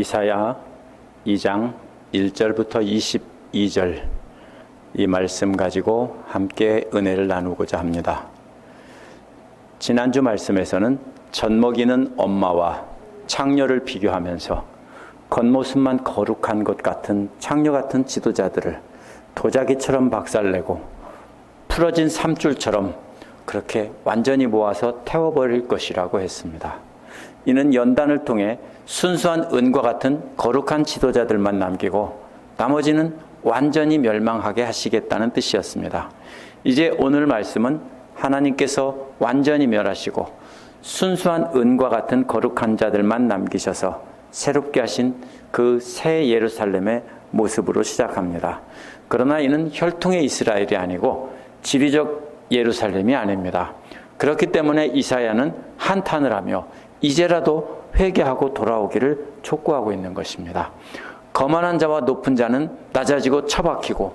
이사야 2장 1절부터 22절 이 말씀 가지고 함께 은혜를 나누고자 합니다. 지난주 말씀에서는 젖먹이는 엄마와 창녀를 비교하면서 겉모습만 거룩한 것 같은 창녀 같은 지도자들을 도자기처럼 박살내고 풀어진 삼줄처럼 그렇게 완전히 모아서 태워버릴 것이라고 했습니다. 이는 연단을 통해 순수한 은과 같은 거룩한 지도자들만 남기고 나머지는 완전히 멸망하게 하시겠다는 뜻이었습니다. 이제 오늘 말씀은 하나님께서 완전히 멸하시고 순수한 은과 같은 거룩한 자들만 남기셔서 새롭게 하신 그 새 예루살렘의 모습으로 시작합니다. 그러나 이는 혈통의 이스라엘이 아니고 지리적 예루살렘이 아닙니다. 그렇기 때문에 이사야는 한탄을 하며 이제라도 회개하고 돌아오기를 촉구하고 있는 것입니다. 거만한 자와 높은 자는 낮아지고 처박히고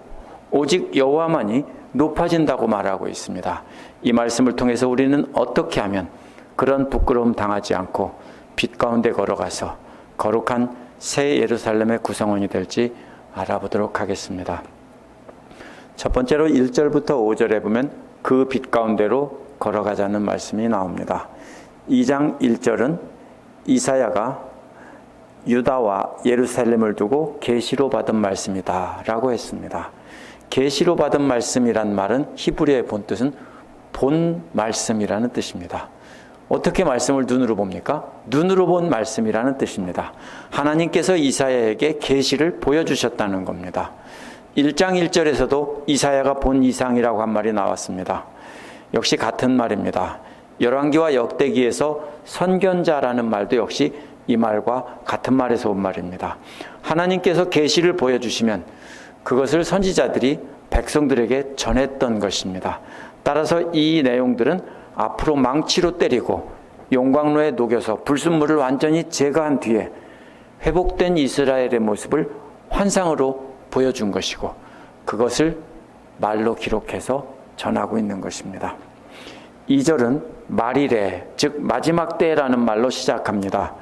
오직 여호와만이 높아진다고 말하고 있습니다. 이 말씀을 통해서 우리는 어떻게 하면 그런 부끄러움 당하지 않고 빛 가운데 걸어가서 거룩한 새 예루살렘의 구성원이 될지 알아보도록 하겠습니다. 첫 번째로 1절부터 5절에 보면 그 빛 가운데로 걸어가자는 말씀이 나옵니다. 2장 1절은 이사야가 유다와 예루살렘을 두고 계시로 받은 말씀이다 라고 했습니다. 계시로 받은 말씀이란 말은 히브리어의 본뜻은 본 말씀이라는 뜻입니다. 어떻게 말씀을 눈으로 봅니까? 눈으로 본 말씀이라는 뜻입니다. 하나님께서 이사야에게 계시를 보여주셨다는 겁니다. 1장 1절에서도 이사야가 본 이상이라고 한 말이 나왔습니다. 역시 같은 말입니다. 열왕기와 역대기에서 선견자라는 말도 역시 이 말과 같은 말에서 온 말입니다. 하나님께서 계시를 보여주시면 그것을 선지자들이 백성들에게 전했던 것입니다. 따라서 이 내용들은 앞으로 망치로 때리고 용광로에 녹여서 불순물을 완전히 제거한 뒤에 회복된 이스라엘의 모습을 환상으로 보여준 것이고 그것을 말로 기록해서 전하고 있는 것입니다. 2절은 말이래, 즉 마지막 때라는 말로 시작합니다.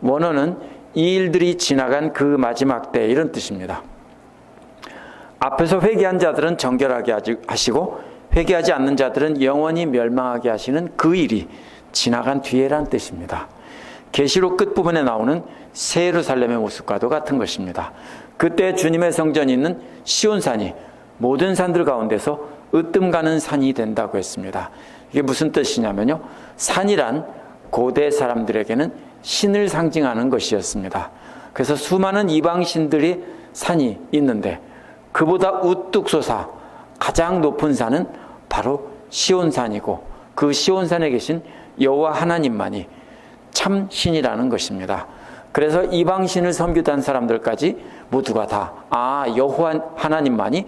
원어는 이 일들이 지나간 그 마지막 때 이런 뜻입니다. 앞에서 회개한 자들은 정결하게 하시고 회개하지 않는 자들은 영원히 멸망하게 하시는 그 일이 지나간 뒤에란 뜻입니다. 계시록 끝부분에 나오는 새 예루살렘의 모습과도 같은 것입니다. 그때 주님의 성전이 있는 시온산이 모든 산들 가운데서 으뜸 가는 산이 된다고 했습니다. 이게 무슨 뜻이냐면요, 산이란 고대 사람들에게는 신을 상징하는 것이었습니다. 그래서 수많은 이방신들이 산이 있는데 그보다 우뚝 솟아 가장 높은 산은 바로 시온산이고 그 시온산에 계신 여호와 하나님만이 참 신이라는 것입니다. 그래서 이방신을 섬기던 사람들까지 모두가 다 여호와 하나님만이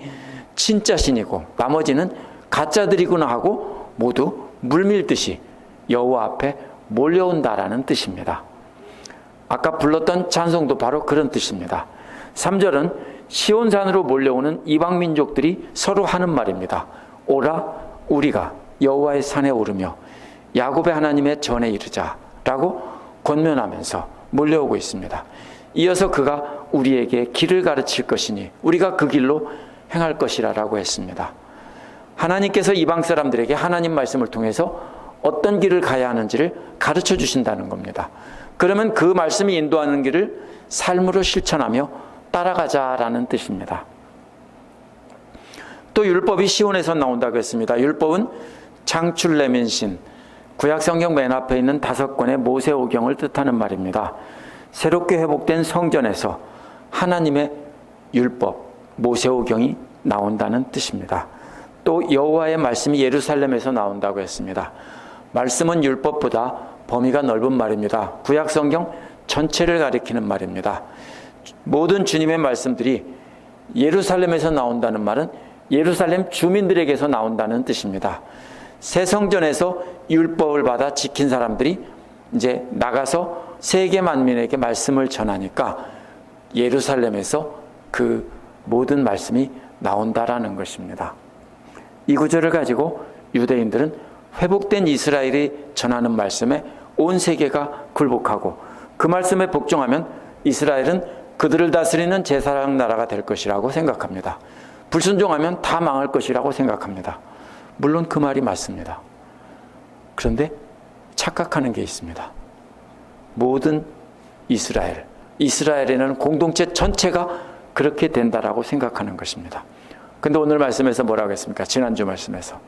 진짜 신이고 나머지는 가짜들이구나 하고 모두 물밀듯이 여호와 앞에 몰려온다라는 뜻입니다. 아까 불렀던 찬송도 바로 그런 뜻입니다. 3절은 시온산으로 몰려오는 이방 민족들이 서로 하는 말입니다. 오라 우리가 여호와의 산에 오르며 야곱의 하나님의 전에 이르자라고 권면하면서 몰려오고 있습니다. 이어서 그가 우리에게 길을 가르칠 것이니 우리가 그 길로 행할 것이라라고 했습니다. 하나님께서 이방 사람들에게 하나님 말씀을 통해서 어떤 길을 가야 하는지를 가르쳐 주신다는 겁니다. 그러면 그 말씀이 인도하는 길을 삶으로 실천하며 따라가자라는 뜻입니다. 또 율법이 시온에서 나온다고 했습니다. 율법은 창출 내민신, 구약 성경 맨 앞에 있는 5권의 모세오경을 뜻하는 말입니다. 새롭게 회복된 성전에서 하나님의 율법, 모세오경이 나온다는 뜻입니다. 또 여호와의 말씀이 예루살렘에서 나온다고 했습니다. 말씀은 율법보다 범위가 넓은 말입니다. 구약 성경 전체를 가리키는 말입니다. 모든 주님의 말씀들이 예루살렘에서 나온다는 말은 예루살렘 주민들에게서 나온다는 뜻입니다. 새 성전에서 율법을 받아 지킨 사람들이 이제 나가서 세계 만민에게 말씀을 전하니까 예루살렘에서 그 모든 말씀이 나온다라는 것입니다. 이 구절을 가지고 유대인들은 회복된 이스라엘이 전하는 말씀에 온 세계가 굴복하고 그 말씀에 복종하면 이스라엘은 그들을 다스리는 제사장 나라가 될 것이라고 생각합니다. 불순종하면 다 망할 것이라고 생각합니다. 물론 그 말이 맞습니다. 그런데 착각하는 게 있습니다. 모든 이스라엘이라는 공동체 전체가 그렇게 된다라고 생각하는 것입니다. 근데 오늘 말씀에서 뭐라고 했습니까? 지난주 말씀에서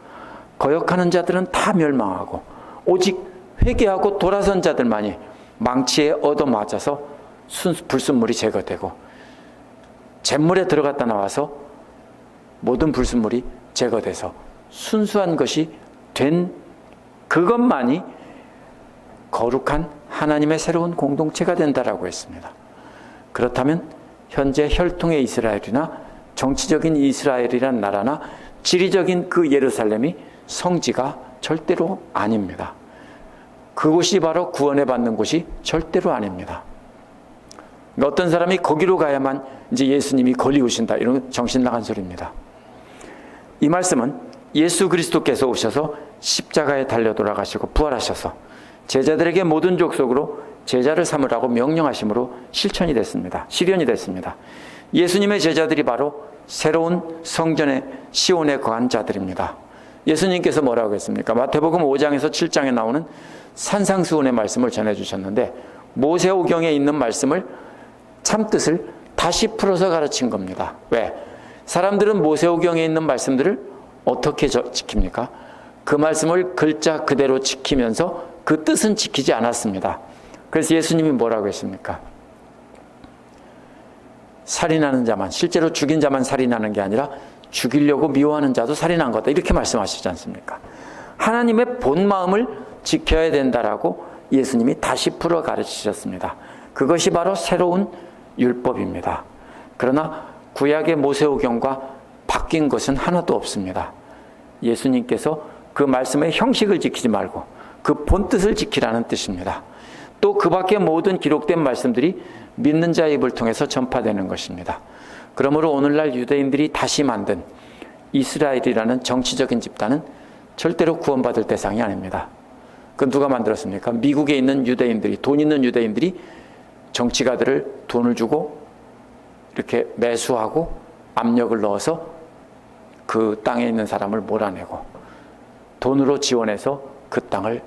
거역하는 자들은 다 멸망하고 오직 회개하고 돌아선 자들만이 망치에 얻어맞아서 불순물이 제거되고 잿물에 들어갔다 나와서 모든 불순물이 제거돼서 순수한 것이 된 그것만이 거룩한 하나님의 새로운 공동체가 된다라고 했습니다. 그렇다면 현재 혈통의 이스라엘이나 정치적인 이스라엘이란 나라나 지리적인 그 예루살렘이 성지가 절대로 아닙니다. 그곳이 바로 구원을 받는 곳이 절대로 아닙니다. 어떤 사람이 거기로 가야만 이제 예수님이 거리 오신다, 이런 정신 나간 소리입니다. 이 말씀은 예수 그리스도께서 오셔서 십자가에 달려 돌아가시고 부활하셔서 제자들에게 모든 족속으로 제자를 삼으라고 명령하심으로 실현이 됐습니다. 예수님의 제자들이 바로 새로운 성전의 시온에 거한 자들입니다. 예수님께서 뭐라고 했습니까? 마태복음 5장에서 7장에 나오는 산상수훈의 말씀을 전해주셨는데 모세오경에 있는 말씀을 참뜻을 다시 풀어서 가르친 겁니다. 왜? 사람들은 모세오경에 있는 말씀들을 어떻게 지킵니까? 그 말씀을 글자 그대로 지키면서 그 뜻은 지키지 않았습니다. 그래서 예수님이 뭐라고 했습니까? 살인하는 자만, 실제로 죽인 자만 살인하는 게 아니라 죽이려고 미워하는 자도 살인한 거다, 이렇게 말씀하시지 않습니까? 하나님의 본 마음을 지켜야 된다라고 예수님이 다시 풀어 가르치셨습니다. 그것이 바로 새로운 율법입니다. 그러나 구약의 모세오경과 바뀐 것은 하나도 없습니다. 예수님께서 그 말씀의 형식을 지키지 말고 그 본뜻을 지키라는 뜻입니다. 또 그 밖에 모든 기록된 말씀들이 믿는 자의 입을 통해서 전파되는 것입니다. 그러므로 오늘날 유대인들이 다시 만든 이스라엘이라는 정치적인 집단은 절대로 구원받을 대상이 아닙니다. 그건 누가 만들었습니까? 미국에 있는 유대인들이, 돈 있는 유대인들이 정치가들을 돈을 주고 이렇게 매수하고 압력을 넣어서 그 땅에 있는 사람을 몰아내고 돈으로 지원해서 그 땅을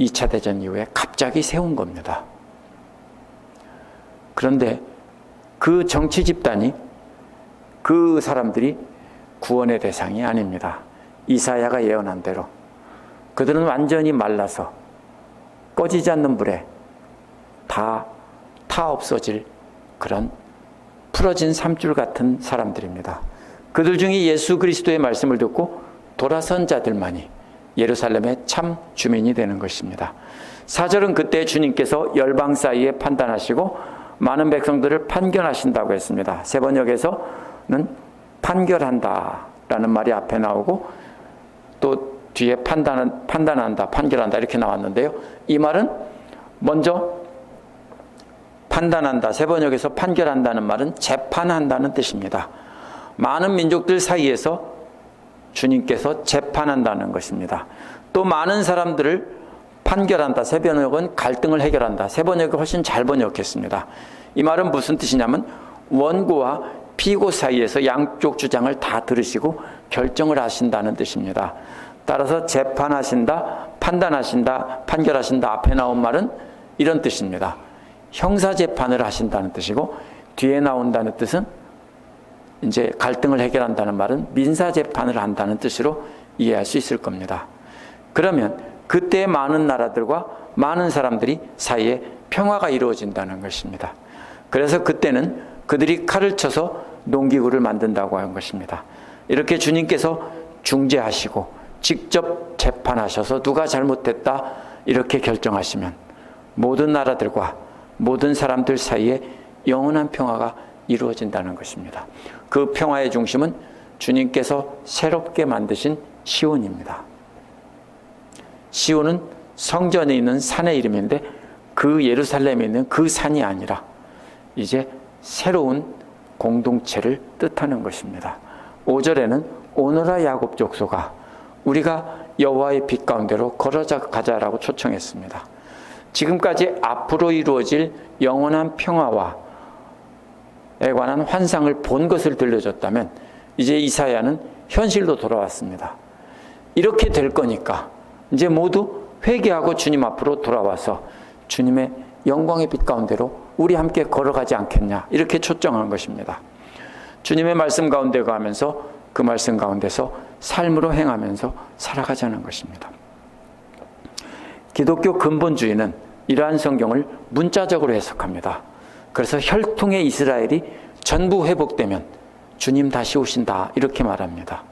2차 대전 이후에 갑자기 세운 겁니다. 그런데 그 정치 집단이, 그 사람들이 구원의 대상이 아닙니다. 이사야가 예언한 대로 그들은 완전히 말라서 꺼지지 않는 불에 다 타 없어질 그런 풀어진 삼줄 같은 사람들입니다. 그들 중에 예수 그리스도의 말씀을 듣고 돌아선 자들만이 예루살렘의 참 주민이 되는 것입니다. 4절은 그때 주님께서 열방 사이에 판단하시고 많은 백성들을 판결하신다고 했습니다. 세 번역에서는 판결한다라는 말이 앞에 나오고 또 뒤에 판단한다, 판결한다 이렇게 나왔는데요. 이 말은 먼저 판단한다, 세 번역에서 판결한다는 말은 재판한다는 뜻입니다. 많은 민족들 사이에서 주님께서 재판한다는 것입니다. 또 많은 사람들을 판결한다, 세 번역은 갈등을 해결한다, 세 번역이 훨씬 잘 번역했습니다. 이 말은 무슨 뜻이냐면 원고와 피고 사이에서 양쪽 주장을 다 들으시고 결정을 하신다는 뜻입니다. 따라서 재판하신다, 판단하신다, 판결하신다 앞에 나온 말은 이런 뜻입니다. 형사재판을 하신다는 뜻이고 뒤에 나온다는 뜻은 이제 갈등을 해결한다는 말은 민사재판을 한다는 뜻으로 이해할 수 있을 겁니다. 그러면 그때 많은 나라들과 많은 사람들이 사이에 평화가 이루어진다는 것입니다. 그래서 그때는 그들이 칼을 쳐서 농기구를 만든다고 한 것입니다. 이렇게 주님께서 중재하시고 직접 재판하셔서 누가 잘못됐다 이렇게 결정하시면 모든 나라들과 모든 사람들 사이에 영원한 평화가 이루어진다는 것입니다. 그 평화의 중심은 주님께서 새롭게 만드신 시온입니다. 시온은 성전에 있는 산의 이름인데 그 예루살렘에 있는 그 산이 아니라 이제 새로운 공동체를 뜻하는 것입니다. 5절에는 오너라 야곱 족속아 우리가 여호와의 빛 가운데로 걸어가자라고 초청했습니다. 지금까지 앞으로 이루어질 영원한 평화와 에 관한 환상을 본 것을 들려줬다면 이제 이사야는 현실로 돌아왔습니다. 이렇게 될 거니까 이제 모두 회개하고 주님 앞으로 돌아와서 주님의 영광의 빛 가운데로 우리 함께 걸어가지 않겠냐, 이렇게 초청한 것입니다. 주님의 말씀 가운데 가면서 그 말씀 가운데서 삶으로 행하면서 살아가자는 것입니다. 기독교 근본주의는 이러한 성경을 문자적으로 해석합니다. 그래서 혈통의 이스라엘이 전부 회복되면 주님 다시 오신다, 이렇게 말합니다.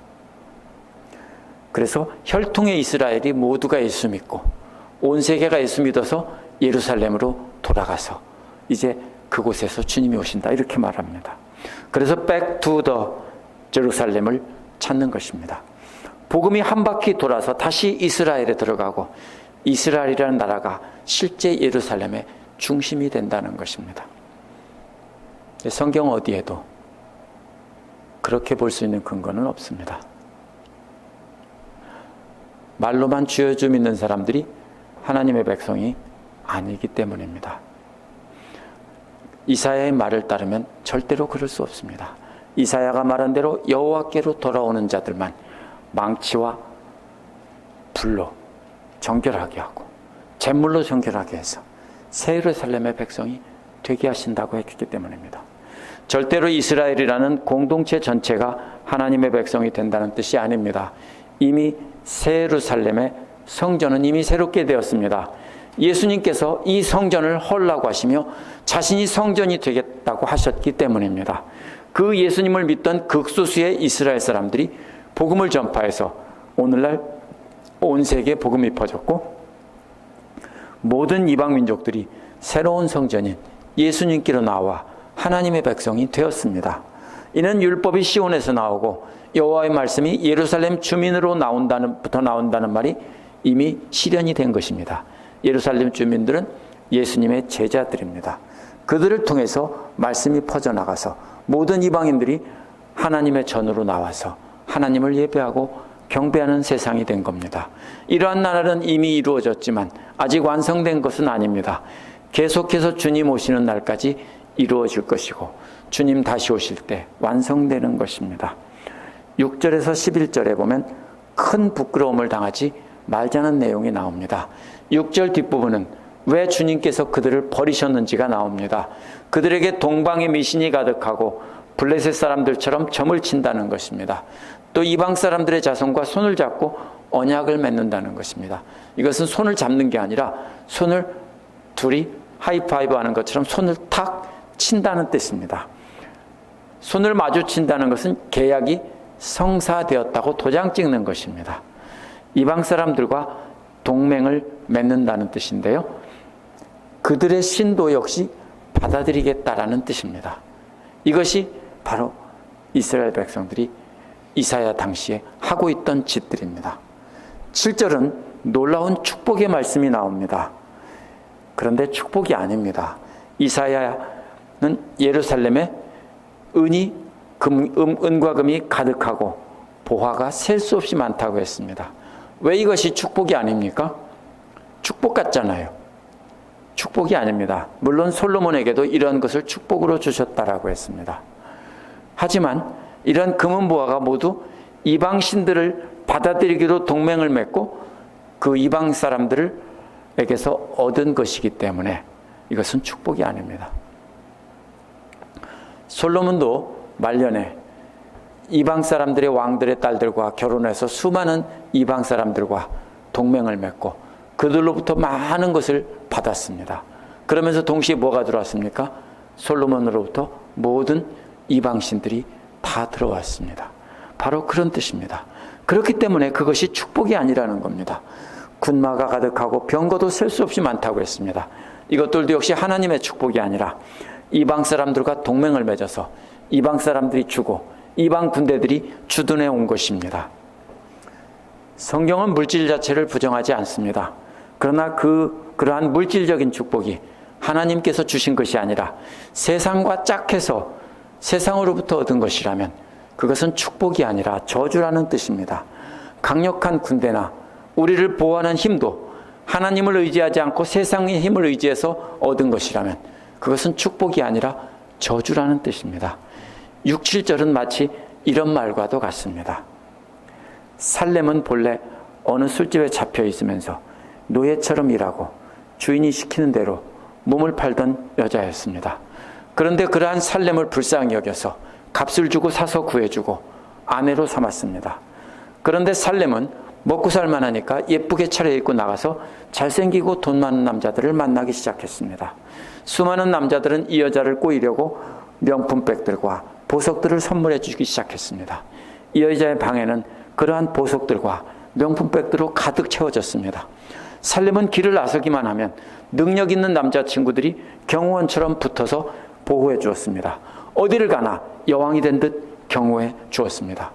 그래서 혈통의 이스라엘이 모두가 예수 믿고 온 세계가 예수 믿어서 예루살렘으로 돌아가서 이제 그곳에서 주님이 오신다, 이렇게 말합니다. 그래서 back to the 제루살렘을 찾는 것입니다. 복음이 한 바퀴 돌아서 다시 이스라엘에 들어가고 이스라엘이라는 나라가 실제 예루살렘의 중심이 된다는 것입니다. 성경 어디에도 그렇게 볼 수 있는 근거는 없습니다. 말로만 주여 주 믿는 사람들이 하나님의 백성이 아니기 때문입니다. 이사야의 말을 따르면 절대로 그럴 수 없습니다. 이사야가 말한 대로 여호와께로 돌아오는 자들만 망치와 불로 정결하게 하고 잿물로 정결하게 해서 새 예루살렘의 백성이 되게 하신다고 했기 때문입니다. 절대로 이스라엘이라는 공동체 전체가 하나님의 백성이 된다는 뜻이 아닙니다. 이미 새 예루살렘의 성전은 이미 새롭게 되었습니다. 예수님께서 이 성전을 헐라고 하시며 자신이 성전이 되겠다고 하셨기 때문입니다. 그 예수님을 믿던 극소수의 이스라엘 사람들이 복음을 전파해서 오늘날 온 세계에 복음이 퍼졌고 모든 이방 민족들이 새로운 성전인 예수님께로 나와 하나님의 백성이 되었습니다. 이는 율법이 시온에서 나오고 여호와의 말씀이 예루살렘 주민으로 나온다는 말이 이미 실현이 된 것입니다. 예루살렘 주민들은 예수님의 제자들입니다. 그들을 통해서 말씀이 퍼져나가서 모든 이방인들이 하나님의 전으로 나와서 하나님을 예배하고 경배하는 세상이 된 겁니다. 이러한 나라는 이미 이루어졌지만 아직 완성된 것은 아닙니다. 계속해서 주님 오시는 날까지 이루어질 것이고 주님 다시 오실 때 완성되는 것입니다. 6절에서 11절에 보면 큰 부끄러움을 당하지 말자는 내용이 나옵니다. 6절 뒷부분은 왜 주님께서 그들을 버리셨는지가 나옵니다. 그들에게 동방의 미신이 가득하고 블레셋 사람들처럼 점을 친다는 것입니다. 또 이방 사람들의 자손과 손을 잡고 언약을 맺는다는 것입니다. 이것은 손을 잡는 게 아니라 손을 둘이 하이파이브 하는 것처럼 손을 탁 친다는 뜻입니다. 손을 마주친다는 것은 계약이 성사되었다고 도장 찍는 것입니다. 이방 사람들과 동맹을 맺는다는 뜻인데요. 그들의 신도 역시 받아들이겠다라는 뜻입니다. 이것이 바로 이스라엘 백성들이 이사야 당시에 하고 있던 짓들입니다. 7절은 놀라운 축복의 말씀이 나옵니다. 그런데 축복이 아닙니다. 이사야는 예루살렘에 은과 금이 가득하고 보화가 셀 수 없이 많다고 했습니다. 왜 이것이 축복이 아닙니까? 축복 같잖아요. 축복이 아닙니다. 물론 솔로몬에게도 이런 것을 축복으로 주셨다라고 했습니다. 하지만 이런 금은 보화가 모두 이방 신들을 받아들이기로 동맹을 맺고 그 이방 사람들에게서 얻은 것이기 때문에 이것은 축복이 아닙니다. 솔로몬도 말년에 이방 사람들의 왕들의 딸들과 결혼해서 수많은 이방 사람들과 동맹을 맺고 그들로부터 많은 것을 받았습니다. 그러면서 동시에 뭐가 들어왔습니까? 솔로몬으로부터 모든 이방신들이 다 들어왔습니다. 바로 그런 뜻입니다. 그렇기 때문에 그것이 축복이 아니라는 겁니다. 군마가 가득하고 병거도 셀 수 없이 많다고 했습니다. 이것들도 역시 하나님의 축복이 아니라 이방 사람들과 동맹을 맺어서 이방 사람들이 주고 이방 군대들이 주둔해 온 것입니다. 성경은 물질 자체를 부정하지 않습니다. 그러나 그러한 물질적인 축복이 하나님께서 주신 것이 아니라 세상과 짝해서 세상으로부터 얻은 것이라면 그것은 축복이 아니라 저주라는 뜻입니다. 강력한 군대나 우리를 보호하는 힘도 하나님을 의지하지 않고 세상의 힘을 의지해서 얻은 것이라면 그것은 축복이 아니라 저주라는 뜻입니다. 6, 7절은 마치 이런 말과도 같습니다. 살렘은 본래 어느 술집에 잡혀 있으면서 노예처럼 일하고 주인이 시키는 대로 몸을 팔던 여자였습니다. 그런데 그러한 살렘을 불쌍히 여겨서 값을 주고 사서 구해주고 아내로 삼았습니다. 그런데 살렘은 먹고 살만하니까 예쁘게 차려입고 나가서 잘생기고 돈 많은 남자들을 만나기 시작했습니다. 수많은 남자들은 이 여자를 꼬이려고 명품백들과 보석들을 선물해 주기 시작했습니다. 이 여자의 방에는 그러한 보석들과 명품백들로 가득 채워졌습니다. 살렘은 길을 나서기만 하면 능력 있는 남자친구들이 경호원처럼 붙어서 보호해 주었습니다. 어디를 가나 여왕이 된 듯 경호해 주었습니다.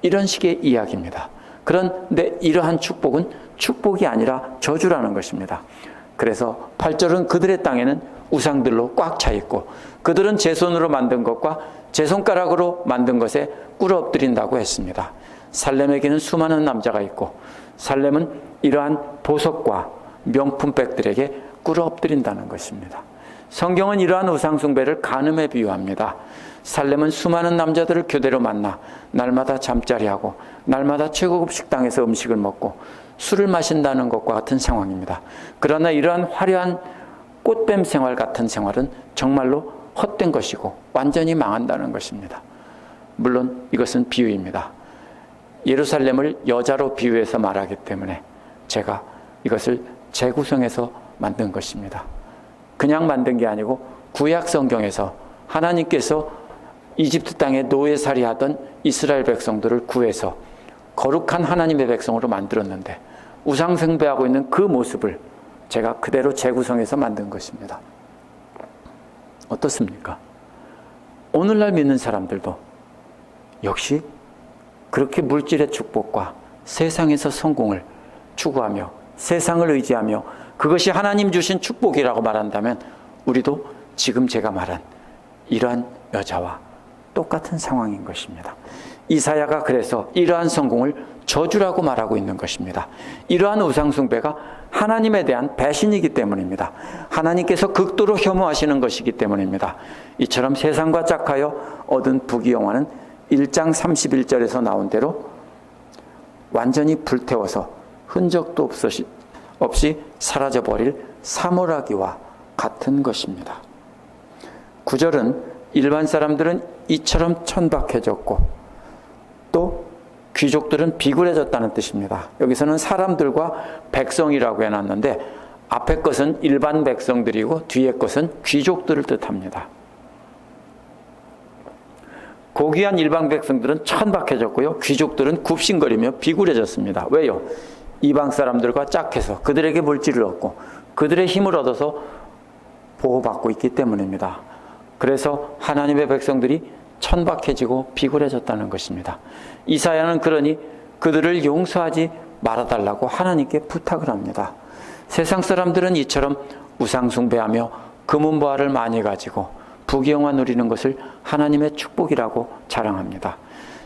이런 식의 이야기입니다. 그런데 이러한 축복은 축복이 아니라 저주라는 것입니다. 그래서 8절은 그들의 땅에는 우상들로 꽉 차 있고 그들은 제 손으로 만든 것과 제 손가락으로 만든 것에 꿇어 엎드린다고 했습니다. 살렘에게는 수많은 남자가 있고 살렘은 이러한 보석과 명품백들에게 꿇어 엎드린다는 것입니다. 성경은 이러한 우상숭배를 간음에 비유합니다. 살렘은 수많은 남자들을 교대로 만나 날마다 잠자리하고 날마다 최고급 식당에서 음식을 먹고 술을 마신다는 것과 같은 상황입니다. 그러나 이러한 화려한 꽃뱀 생활 같은 생활은 정말로 헛된 것이고 완전히 망한다는 것입니다. 물론 이것은 비유입니다. 예루살렘을 여자로 비유해서 말하기 때문에 제가 이것을 재구성해서 만든 것입니다. 그냥 만든 게 아니고 구약 성경에서 하나님께서 이집트 땅에 노예살이 하던 이스라엘 백성들을 구해서 거룩한 하나님의 백성으로 만들었는데 우상숭배하고 있는 그 모습을 제가 그대로 재구성해서 만든 것입니다. 어떻습니까? 오늘날 믿는 사람들도 역시 그렇게 물질의 축복과 세상에서 성공을 추구하며 세상을 의지하며 그것이 하나님 주신 축복이라고 말한다면 우리도 지금 제가 말한 이러한 여자와 똑같은 상황인 것입니다. 이사야가 그래서 이러한 성공을 저주라고 말하고 있는 것입니다. 이러한 우상숭배가 하나님에 대한 배신이기 때문입니다. 하나님께서 극도로 혐오하시는 것이기 때문입니다. 이처럼 세상과 짝하여 얻은 부귀영화는 1장 31절에서 나온 대로 완전히 불태워서 흔적도 없이 사라져버릴 사물하기와 같은 것입니다. 9절은 일반 사람들은 이처럼 천박해졌고 또 귀족들은 비굴해졌다는 뜻입니다. 여기서는 사람들과 백성이라고 해놨는데 앞에 것은 일반 백성들이고 뒤에 것은 귀족들을 뜻합니다. 고귀한 일반 백성들은 천박해졌고요. 귀족들은 굽신거리며 비굴해졌습니다. 왜요? 이방 사람들과 짝해서 그들에게 물질을 얻고 그들의 힘을 얻어서 보호받고 있기 때문입니다. 그래서 하나님의 백성들이 천박해지고 비굴해졌다는 것입니다. 이사야는 그러니 그들을 용서하지 말아달라고 하나님께 부탁을 합니다. 세상 사람들은 이처럼 우상숭배하며 금은보화를 많이 가지고 부귀영화 누리는 것을 하나님의 축복이라고 자랑합니다.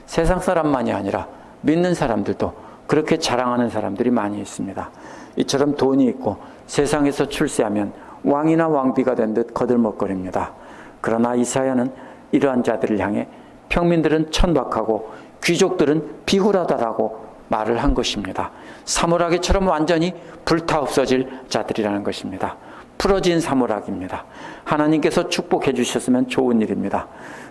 세상 사람만이 아니라 믿는 사람들도 그렇게 자랑하는 사람들이 많이 있습니다. 이처럼 돈이 있고 세상에서 출세하면 왕이나 왕비가 된 듯 거들먹거립니다. 그러나 이사야는 이러한 자들을 향해 평민들은 천박하고 귀족들은 비굴하다라고 말을 한 것입니다. 사물하기처럼 완전히 불타 없어질 자들이라는 것입니다. 풀어진 사물하기입니다. 하나님께서 축복해 주셨으면 좋은 일입니다.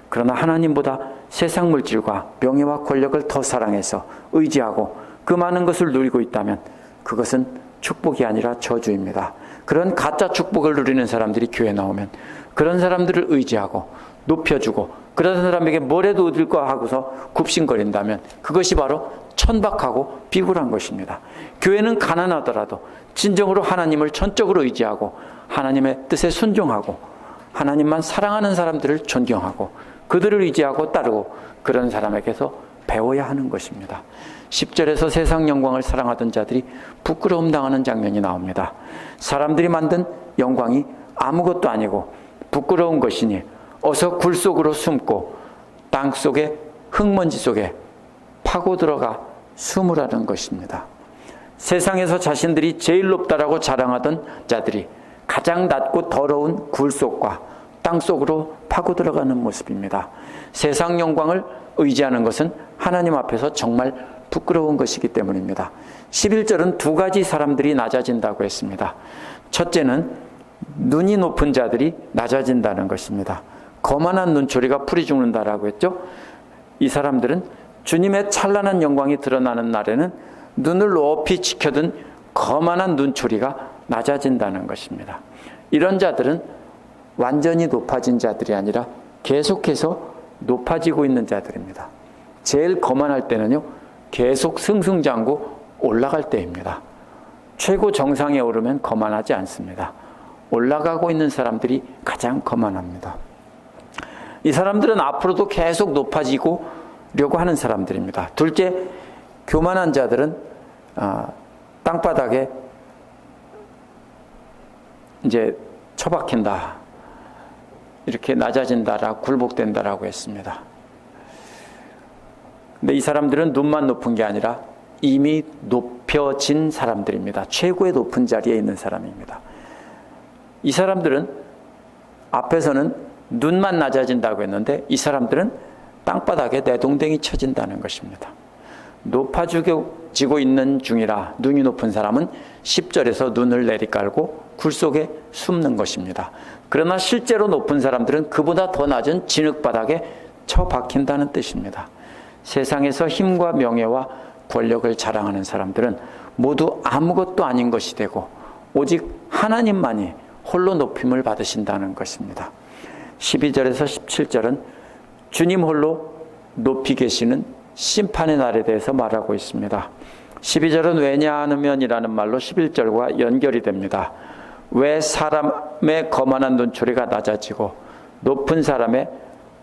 그러나 하나님보다 세상 물질과 명예와 권력을 더 사랑해서 의지하고 그 많은 것을 누리고 있다면 그것은 축복이 아니라 저주입니다. 그런 가짜 축복을 누리는 사람들이 교회에 나오면 그런 사람들을 의지하고 높여주고 그런 사람에게 뭐라도 얻을 거 하고서 굽신거린다면 그것이 바로 천박하고 비굴한 것입니다. 교회는 가난하더라도 진정으로 하나님을 전적으로 의지하고 하나님의 뜻에 순종하고 하나님만 사랑하는 사람들을 존경하고 그들을 의지하고 따르고 그런 사람에게서 배워야 하는 것입니다. 10절에서 세상 영광을 사랑하던 자들이 부끄러움 당하는 장면이 나옵니다. 사람들이 만든 영광이 아무것도 아니고 부끄러운 것이니 어서 굴 속으로 숨고 땅 속에 흙먼지 속에 파고 들어가 숨으라는 것입니다. 세상에서 자신들이 제일 높다라고 자랑하던 자들이 가장 낮고 더러운 굴 속과 땅 속으로 파고 들어가는 모습입니다. 세상 영광을 의지하는 것은 하나님 앞에서 정말 부끄러운 것이기 때문입니다. 11절은 두 가지 사람들이 낮아진다고 했습니다. 첫째는 눈이 높은 자들이 낮아진다는 것입니다. 거만한 눈초리가 풀이 죽는다라고 했죠. 이 사람들은 주님의 찬란한 영광이 드러나는 날에는 눈을 높이 지켜든 거만한 눈초리가 낮아진다는 것입니다. 이런 자들은 완전히 높아진 자들이 아니라 계속해서 높아지고 있는 자들입니다. 제일 거만할 때는요, 계속 승승장구 올라갈 때입니다. 최고 정상에 오르면 거만하지 않습니다. 올라가고 있는 사람들이 가장 거만합니다. 이 사람들은 앞으로도 계속 높아지려고 하는 사람들입니다. 둘째, 교만한 자들은 땅바닥에 이제 처박힌다, 이렇게 낮아진다라고, 굴복된다라고 했습니다. 근데 이 사람들은 눈만 높은 게 아니라 이미 높여진 사람들입니다. 최고의 높은 자리에 있는 사람입니다. 이 사람들은 앞에서는 눈만 낮아진다고 했는데 이 사람들은 땅바닥에 내동댕이 쳐진다는 것입니다. 높아지고 있는 중이라 눈이 높은 사람은 10절에서 눈을 내리깔고 굴 속에 숨는 것입니다. 그러나 실제로 높은 사람들은 그보다 더 낮은 진흙바닥에 처박힌다는 뜻입니다. 세상에서 힘과 명예와 권력을 자랑하는 사람들은 모두 아무것도 아닌 것이 되고 오직 하나님만이 홀로 높임을 받으신다는 것입니다. 12절에서 17절은 주님 홀로 높이 계시는 심판의 날에 대해서 말하고 있습니다. 12절은 왜냐하면이라는 말로 11절과 연결이 됩니다. 왜 사람의 거만한 눈초리가 낮아지고 높은 사람의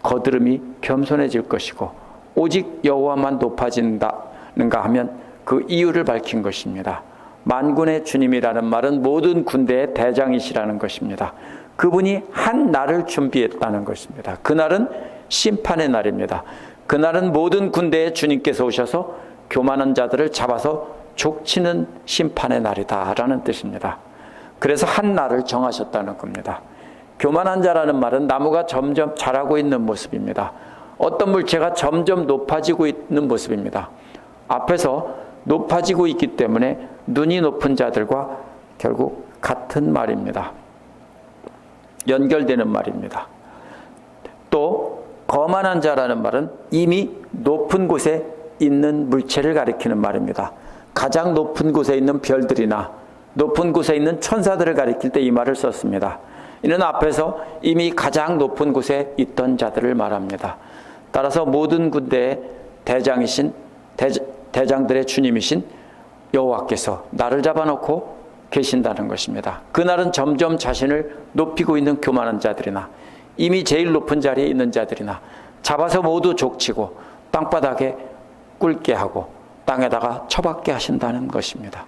거드름이 겸손해질 것이고 오직 여호와만 높아진다는가 하면 그 이유를 밝힌 것입니다. 만군의 주님이라는 말은 모든 군대의 대장이시라는 것입니다. 그분이 한 날을 준비했다는 것입니다. 그날은 심판의 날입니다. 그날은 모든 군대의 주님께서 오셔서 교만한 자들을 잡아서 족치는 심판의 날이다라는 뜻입니다. 그래서 한 날을 정하셨다는 겁니다. 교만한 자라는 말은 나무가 점점 자라고 있는 모습입니다. 어떤 물체가 점점 높아지고 있는 모습입니다. 앞에서 높아지고 있기 때문에 눈이 높은 자들과 결국 같은 말입니다. 연결되는 말입니다. 또 거만한 자라는 말은 이미 높은 곳에 있는 물체를 가리키는 말입니다. 가장 높은 곳에 있는 별들이나 높은 곳에 있는 천사들을 가리킬 때 이 말을 썼습니다. 이는 앞에서 이미 가장 높은 곳에 있던 자들을 말합니다. 따라서 모든 군대의 대장이신 대장들의 주님이신 여호와께서 나를 잡아놓고 계신다는 것입니다. 그날은 점점 자신을 높이고 있는 교만한 자들이나 이미 제일 높은 자리에 있는 자들이나 잡아서 모두 족치고 땅바닥에 꿇게 하고 땅에다가 처박게 하신다는 것입니다.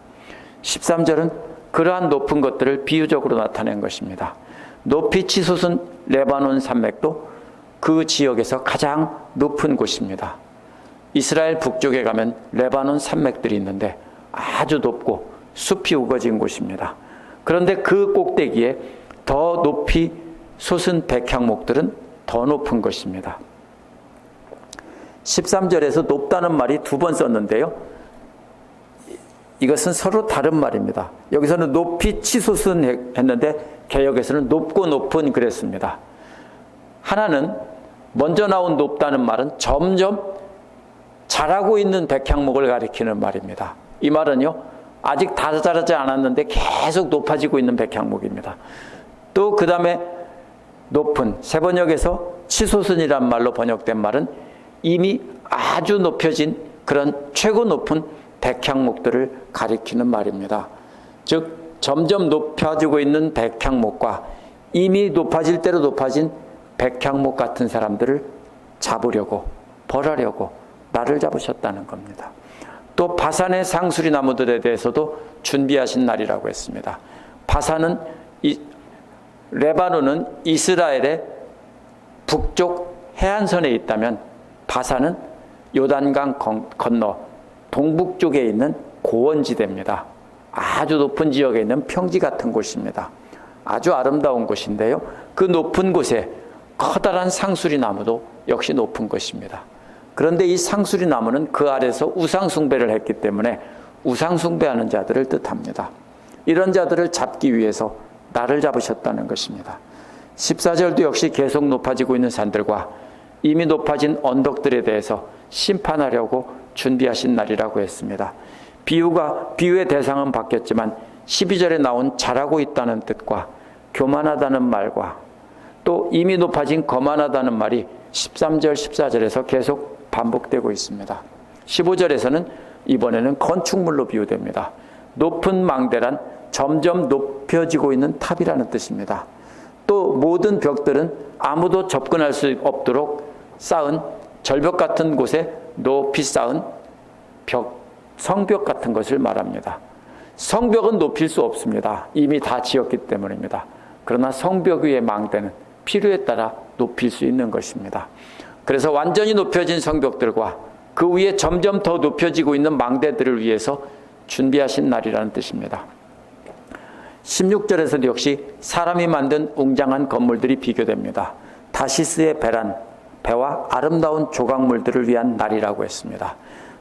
13절은 그러한 높은 것들을 비유적으로 나타낸 것입니다. 높이 치솟은 레바논 산맥도 그 지역에서 가장 높은 곳입니다. 이스라엘 북쪽에 가면 레바논 산맥들이 있는데 아주 높고 숲이 우거진 곳입니다. 그런데 그 꼭대기에 더 높이 솟은 백향목들은 더 높은 것입니다. 13절에서 높다는 말이 두 번 썼는데요. 이것은 서로 다른 말입니다. 여기서는 높이 치솟은 했는데 개역에서는 높고 높은 그랬습니다. 하나는 먼저 나온 높다는 말은 점점 자라고 있는 백향목을 가리키는 말입니다. 이 말은요, 아직 다 자라지 않았는데 계속 높아지고 있는 백향목입니다. 또 그 다음에 높은, 세번역에서 치솟은이란 말로 번역된 말은 이미 아주 높여진 그런 최고 높은 백향목들을 가리키는 말입니다. 즉 점점 높아지고 있는 백향목과 이미 높아질 대로 높아진 백향목 같은 사람들을 잡으려고, 벌하려고 날을 잡으셨다는 겁니다. 또 바산의 상수리 나무들에 대해서도 준비하신 날이라고 했습니다. 바산은 레바논은 이스라엘의 북쪽 해안선에 있다면 바산은 요단강 건너 동북쪽에 있는 고원지대입니다. 아주 높은 지역에 있는 평지 같은 곳입니다. 아주 아름다운 곳인데요. 그 높은 곳에 커다란 상수리 나무도 역시 높은 것입니다. 그런데 이 상수리 나무는 그 아래서 우상 숭배를 했기 때문에 우상 숭배하는 자들을 뜻합니다. 이런 자들을 잡기 위해서 날을 잡으셨다는 것입니다. 14절도 역시 계속 높아지고 있는 산들과 이미 높아진 언덕들에 대해서 심판하려고 준비하신 날이라고 했습니다. 비유의 대상은 바뀌었지만 12절에 나온 잘하고 있다는 뜻과 교만하다는 말과 또 이미 높아진 거만하다는 말이 13절, 14절에서 계속 반복되고 있습니다. 15절에서는 이번에는 건축물로 비유됩니다. 높은 망대란 점점 높여지고 있는 탑이라는 뜻입니다. 또 모든 벽들은 아무도 접근할 수 없도록 쌓은 절벽 같은 곳에 높이 쌓은 성벽 같은 것을 말합니다. 성벽은 높일 수 없습니다. 이미 다 지었기 때문입니다. 그러나 성벽 위의 망대는 필요에 따라 높일 수 있는 것입니다. 그래서 완전히 높여진 성벽들과 그 위에 점점 더 높여지고 있는 망대들을 위해서 준비하신 날이라는 뜻입니다. 16절에서도 역시 사람이 만든 웅장한 건물들이 비교됩니다. 다시스의 배와 아름다운 조각물들을 위한 날이라고 했습니다.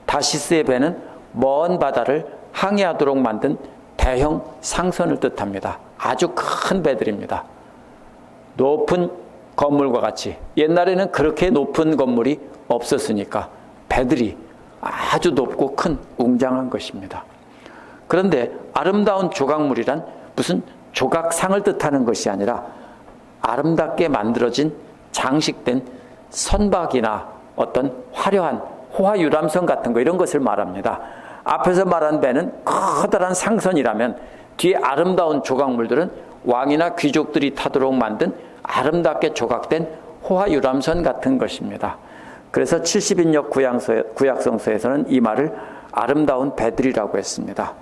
다시스의 배는 먼 바다를 항해하도록 만든 대형 상선을 뜻합니다. 아주 큰 배들입니다. 높은 건물과 같이 옛날에는 그렇게 높은 건물이 없었으니까 배들이 아주 높고 큰 웅장한 것입니다. 그런데 아름다운 조각물이란 무슨 조각상을 뜻하는 것이 아니라 아름답게 만들어진 장식된 선박이나 어떤 화려한 호화유람선 같은 거 이런 것을 말합니다. 앞에서 말한 배는 커다란 상선이라면 뒤에 아름다운 조각물들은 왕이나 귀족들이 타도록 만든 아름답게 조각된 호화유람선 같은 것입니다. 그래서 70인역 구약성서에서는 이 말을 아름다운 배들이라고 했습니다.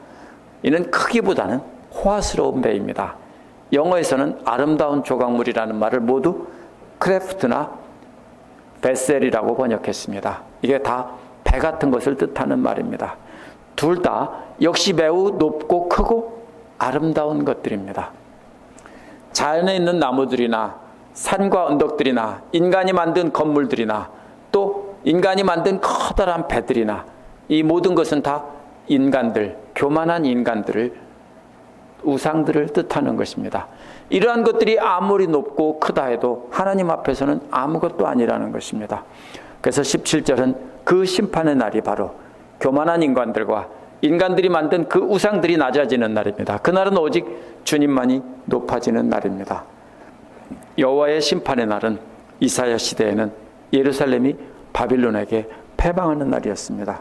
이는 크기보다는 호화스러운 배입니다. 영어에서는 아름다운 조각물이라는 말을 모두 크래프트나 베셀이라고 번역했습니다. 이게 다 배 같은 것을 뜻하는 말입니다. 둘 다 역시 매우 높고 크고 아름다운 것들입니다. 자연에 있는 나무들이나 산과 언덕들이나 인간이 만든 건물들이나 또 인간이 만든 커다란 배들이나 이 모든 것은 다 인간들, 교만한 인간들을, 우상들을 뜻하는 것입니다. 이러한 것들이 아무리 높고 크다 해도 하나님 앞에서는 아무것도 아니라는 것입니다. 그래서 17절은 그 심판의 날이 바로 교만한 인간들과 인간들이 만든 그 우상들이 낮아지는 날입니다. 그날은 오직 주님만이 높아지는 날입니다. 여호와의 심판의 날은 이사야 시대에는 예루살렘이 바빌론에게 패망하는 날이었습니다.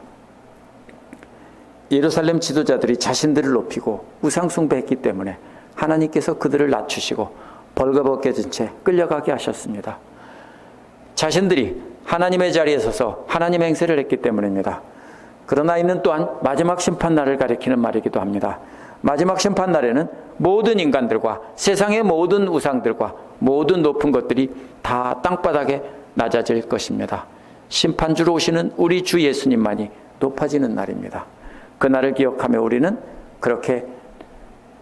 예루살렘 지도자들이 자신들을 높이고 우상 숭배했기 때문에 하나님께서 그들을 낮추시고 벌거벗겨진 채 끌려가게 하셨습니다. 자신들이 하나님의 자리에 서서 하나님의 행세를 했기 때문입니다. 그러나 이는 또한 마지막 심판날을 가리키는 말이기도 합니다. 마지막 심판날에는 모든 인간들과 세상의 모든 우상들과 모든 높은 것들이 다 땅바닥에 낮아질 것입니다. 심판주로 오시는 우리 주 예수님만이 높아지는 날입니다. 그날을 기억하며 우리는 그렇게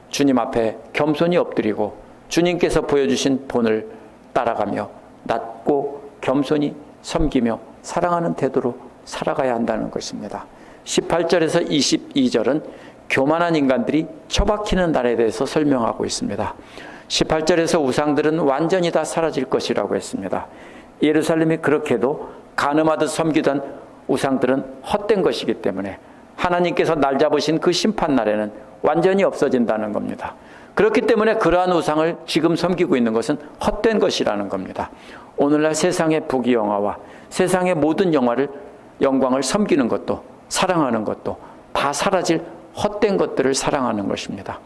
주님 앞에 겸손히 엎드리고 주님께서 보여주신 본을 따라가며 낮고 겸손히 섬기며 사랑하는 태도로 살아가야 한다는 것입니다. 18절에서 22절은 교만한 인간들이 처박히는 날에 대해서 설명하고 있습니다. 18절에서 우상들은 완전히 다 사라질 것이라고 했습니다. 예루살렘이 그렇게도 간음하듯 섬기던 우상들은 헛된 것이기 때문에 하나님께서 날 잡으신 그 심판날에는 완전히 없어진다는 겁니다. 그렇기 때문에 그러한 우상을 지금 섬기고 있는 것은 헛된 것이라는 겁니다. 오늘날 세상의 부귀영화와 세상의 모든 영광을 섬기는 것도 사랑하는 것도 다 사라질 헛된 것들을 사랑하는 것입니다.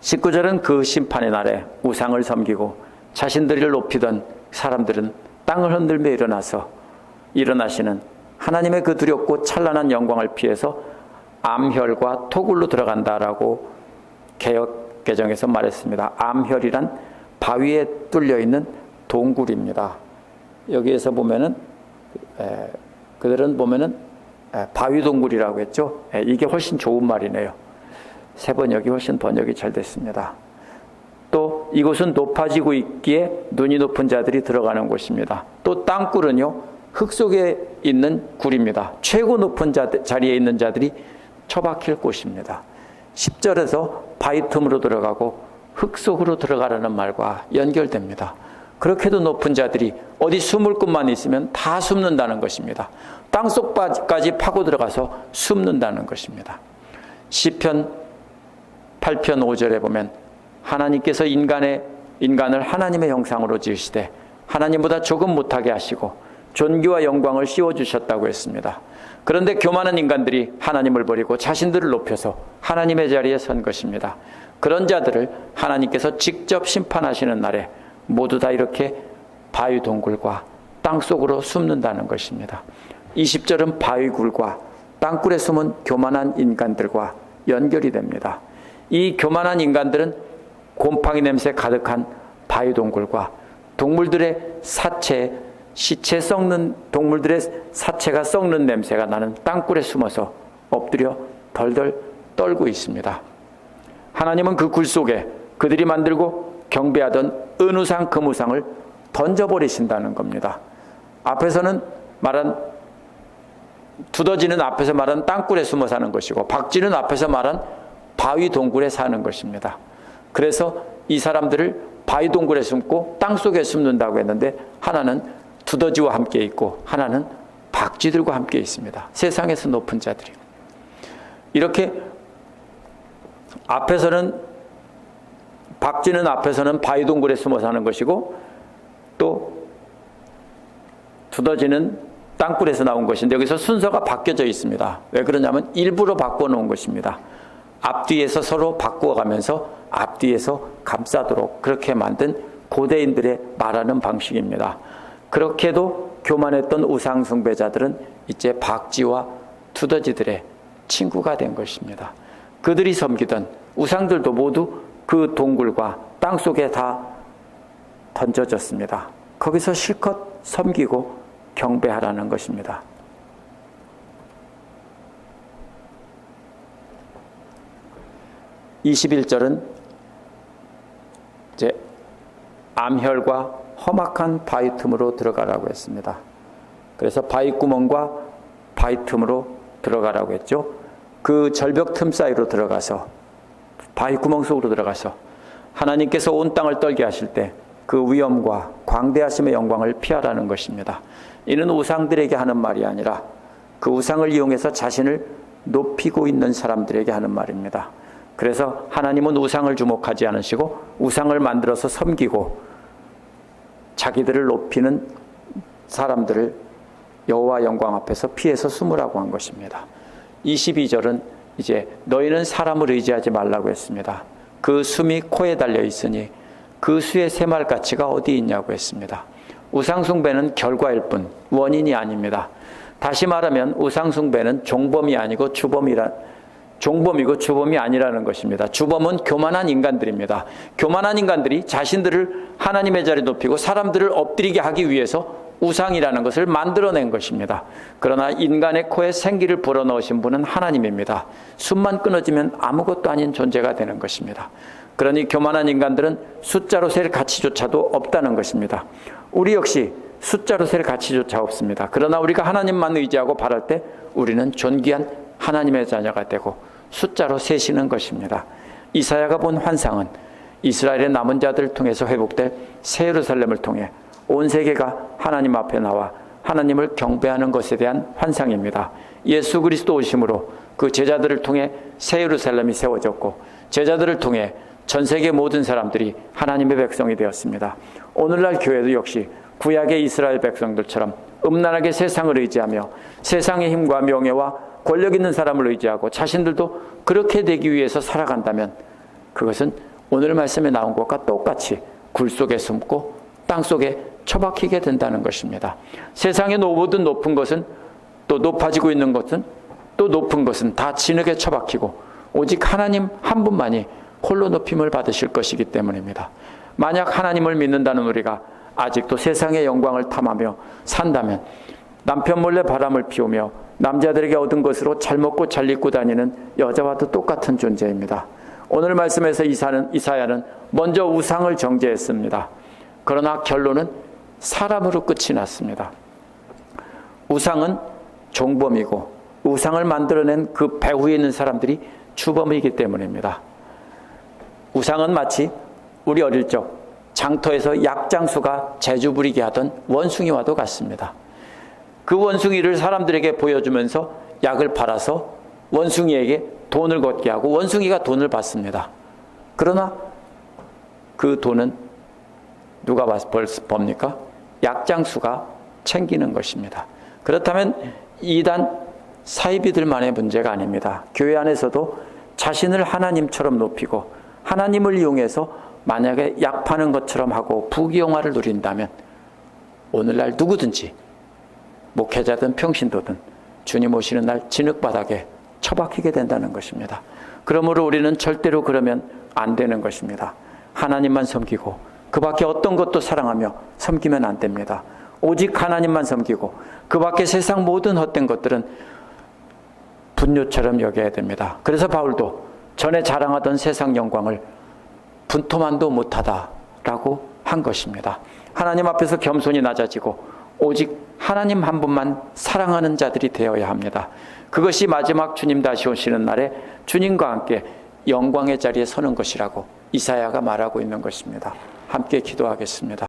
19절은 그 심판의 날에 우상을 섬기고 자신들을 높이던 사람들은 땅을 흔들며 일어나시는 하나님의 그 두렵고 찬란한 영광을 피해서 암혈과 토굴로 들어간다라고 개역 개정에서 말했습니다. 암혈이란 바위에 뚫려 있는 동굴입니다. 여기에서 보면은 그들은 보면은 바위동굴이라고 했죠. 이게 훨씬 좋은 말이네요. 새 번역이 훨씬 번역이 잘 됐습니다. 또 이곳은 높아지고 있기에 눈이 높은 자들이 들어가는 곳입니다. 또 땅굴은요, 흙 속에 있는 굴입니다. 최고 높은 자리에 있는 자들이 처박힐 곳입니다. 10절에서 바위 틈으로 들어가고 흙 속으로 들어가라는 말과 연결됩니다. 그렇게도 높은 자들이 어디 숨을 곳만 있으면 다 숨는다는 것입니다. 땅속까지 파고 들어가서 숨는다는 것입니다. 시편 8편 5절에 보면 하나님께서 인간을 하나님의 형상으로 지으시되 하나님보다 조금 못하게 하시고 존귀와 영광을 씌워주셨다고 했습니다. 그런데 교만한 인간들이 하나님을 버리고 자신들을 높여서 하나님의 자리에 선 것입니다. 그런 자들을 하나님께서 직접 심판하시는 날에 모두 다 이렇게 바위 동굴과 땅속으로 숨는다는 것입니다. 20절은 바위굴과 땅굴에 숨은 교만한 인간들과 연결이 됩니다. 이 교만한 인간들은 곰팡이 냄새 가득한 바위 동굴과 동물들의 시체 썩는 동물들의 사체가 썩는 냄새가 나는 땅굴에 숨어서 엎드려 덜덜 떨고 있습니다. 하나님은 그 굴 속에 그들이 만들고 경배하던 은우상 금우상을 던져버리신다는 겁니다. 앞에서는 말한 두더지는 앞에서 말한 땅굴에 숨어 사는 것이고 박쥐는 앞에서 말한 바위 동굴에 사는 것입니다. 그래서 이 사람들을 바위 동굴에 숨고 땅속에 숨는다고 했는데 하나는 두더지와 함께 있고 하나는 박쥐들과 함께 있습니다. 세상에서 높은 자들이. 이렇게 박쥐는 앞에서는 바위 동굴에 숨어 사는 것이고 또 두더지는 땅굴에서 나온 것인데 여기서 순서가 바뀌어져 있습니다. 왜 그러냐면 일부러 바꿔놓은 것입니다. 앞뒤에서 서로 바꾸어가면서 앞뒤에서 감싸도록 그렇게 만든 고대인들의 말하는 방식입니다. 그렇게도 교만했던 우상 숭배자들은 이제 박쥐와 두더지들의 친구가 된 것입니다. 그들이 섬기던 우상들도 모두 그 동굴과 땅속에 다 던져졌습니다. 거기서 실컷 섬기고 경배하라는 것입니다. (21절은) 이제 암혈과 험악한 바위 틈으로 들어가라고 했습니다. 그래서 바위 구멍과 바위 틈으로 들어가라고 했죠. 그 절벽 틈 사이로 들어가서 바위 구멍 속으로 들어가서 하나님께서 온 땅을 떨게 하실 때 그 위엄과 광대하심의 영광을 피하라는 것입니다. 이는 우상들에게 하는 말이 아니라 그 우상을 이용해서 자신을 높이고 있는 사람들에게 하는 말입니다. 그래서 하나님은 우상을 주목하지 않으시고 우상을 만들어서 섬기고 자기들을 높이는 사람들을 여호와 영광 앞에서 피해서 숨으라고 한 것입니다. 22절은 이제 너희는 사람을 의지하지 말라고 했습니다. 그 숨이 코에 달려 있으니 그 수의 샘알 가치가 어디 있냐고 했습니다. 우상 숭배는 결과일 뿐 원인이 아닙니다. 다시 말하면 우상 숭배는 종범이 아니고 종범이고 주범이 아니라는 것입니다. 주범은 교만한 인간들입니다. 교만한 인간들이 자신들을 하나님의 자리에 높이고 사람들을 엎드리게 하기 위해서 우상이라는 것을 만들어낸 것입니다. 그러나 인간의 코에 생기를 불어넣으신 분은 하나님입니다. 숨만 끊어지면 아무것도 아닌 존재가 되는 것입니다. 그러니 교만한 인간들은 숫자로 셀 가치조차도 없다는 것입니다. 우리 역시 숫자로 셀 가치조차 없습니다. 그러나 우리가 하나님만 의지하고 바랄 때 우리는 존귀한 하나님의 자녀가 되고 숫자로 세시는 것입니다. 이사야가 본 환상은 이스라엘의 남은 자들을 통해서 회복될 새 예루살렘을 통해 온 세계가 하나님 앞에 나와 하나님을 경배하는 것에 대한 환상입니다. 예수 그리스도 오심으로 그 제자들을 통해 새 예루살렘이 세워졌고 제자들을 통해 전 세계 모든 사람들이 하나님의 백성이 되었습니다. 오늘날 교회도 역시 구약의 이스라엘 백성들처럼 음란하게 세상을 의지하며 세상의 힘과 명예와 권력 있는 사람을 의지하고 자신들도 그렇게 되기 위해서 살아간다면 그것은 오늘 말씀에 나온 것과 똑같이 굴 속에 숨고 땅 속에 처박히게 된다는 것입니다. 세상의 모든 높은 것은 또 높아지고 있는 것은 또 높은 것은 다 진흙에 처박히고 오직 하나님 한 분만이 홀로 높임을 받으실 것이기 때문입니다. 만약 하나님을 믿는다는 우리가 아직도 세상의 영광을 탐하며 산다면 남편 몰래 바람을 피우며 남자들에게 얻은 것으로 잘 먹고 잘 입고 다니는 여자와도 똑같은 존재입니다. 오늘 말씀에서 이사야는 먼저 우상을 정죄했습니다. 그러나 결론은 사람으로 끝이 났습니다. 우상은 종범이고 우상을 만들어낸 그 배후에 있는 사람들이 주범이기 때문입니다. 우상은 마치 우리 어릴 적 장터에서 약장수가 재주 부리게 하던 원숭이와도 같습니다. 그 원숭이를 사람들에게 보여주면서 약을 팔아서 원숭이에게 돈을 걷게 하고 원숭이가 돈을 받습니다. 그러나 그 돈은 누가 법니까? 약장수가 챙기는 것입니다. 그렇다면 이단 사이비들만의 문제가 아닙니다. 교회 안에서도 자신을 하나님처럼 높이고 하나님을 이용해서 만약에 약 파는 것처럼 하고 부귀영화를 누린다면 오늘날 누구든지 목회자든 평신도든 주님 오시는 날 진흙바닥에 처박히게 된다는 것입니다. 그러므로 우리는 절대로 그러면 안 되는 것입니다. 하나님만 섬기고 그 밖에 어떤 것도 사랑하며 섬기면 안 됩니다. 오직 하나님만 섬기고 그 밖에 세상 모든 헛된 것들은 분뇨처럼 여겨야 됩니다. 그래서 바울도 전에 자랑하던 세상 영광을 분토만도 못하다라고 한 것입니다. 하나님 앞에서 겸손히 낮아지고 오직 하나님 한 분만 사랑하는 자들이 되어야 합니다. 그것이 마지막 주님 다시 오시는 날에 주님과 함께 영광의 자리에 서는 것이라고 이사야가 말하고 있는 것입니다. 함께 기도하겠습니다.